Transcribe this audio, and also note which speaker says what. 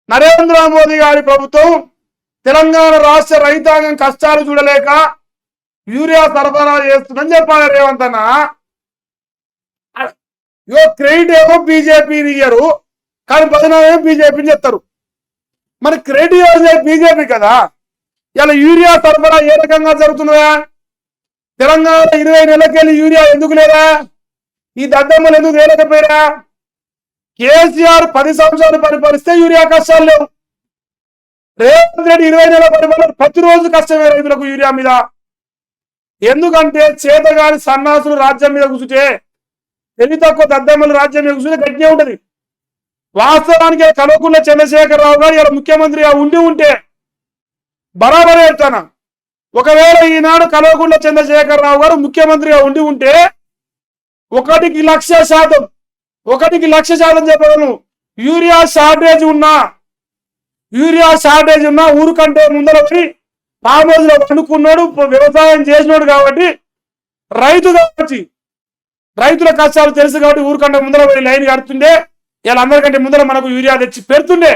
Speaker 1: నరేంద్ర మోదీ గారి ప్రభుత్వం తెలంగాణ రాష్ట్ర రైతాంగం కష్టాలు చూడలేక యూరియా సరఫరా చేస్తుందని చెప్పాలి రేవంత్ అన్న. క్రెడిట్ ఏమో బీజేపీని ఇయ్యరు, కానీ బదనామేమో బీజేపీని చెప్తారు. మరి క్రెడిట్ ఇవ్వాల్సిన బీజేపీ కదా. ఇలా యూరియా సరఫరా ఏ రకంగా జరుగుతుందా? తెలంగాణ 20 నెలలకెళ్ళి యూరియా ఎందుకు లేదా? ఈ దద్దమ్మలు ఎందుకు వేయలేకపోయారా? కేసీఆర్ 10 సంవత్సరాలు పరిపాలిస్తే యూరియా కష్టాలు లేవు. రేవంత్ రెడ్డి 20 నెలల పరిపాలన ప్రతిరోజు కష్టమే రైతులకు యూరియా మీద. ఎందుకంటే చేతగాని సన్నాసులు రాజ్యం మీద కూర్చుంటే, తెలివి తక్కువ దద్దమ్మలు రాజ్యం మీద కూర్చుంటే గట్టిగా ఉంటది. వాస్తవానికి కల్వకుంట్ల చంద్రశేఖరరావు గారు ఇలా ముఖ్యమంత్రిగా ఉంటే బరాబరే చెప్తాను. ఒకవేళ ఈనాడు కల్వకుంట్ల చంద్రశేఖరరావు గారు ముఖ్యమంత్రిగా ఉంటే 1,00,000% చెప్పగలను. యూరియా షార్టేజ్ ఉన్నా ఊరు కంటే ముందర పోయి ఫామ్ హౌస్ లో పండుకున్నాడు, వ్యవసాయం చేసినాడు కాబట్టి, రైతుల కష్టాలు తెలుసు కాబట్టి ఊరు కంటే ముందర పోయి లైన్ కడుతుండే. ఇలా అందరికంటే ముందర మనకు యూరియా తెచ్చి పెడుతుండే.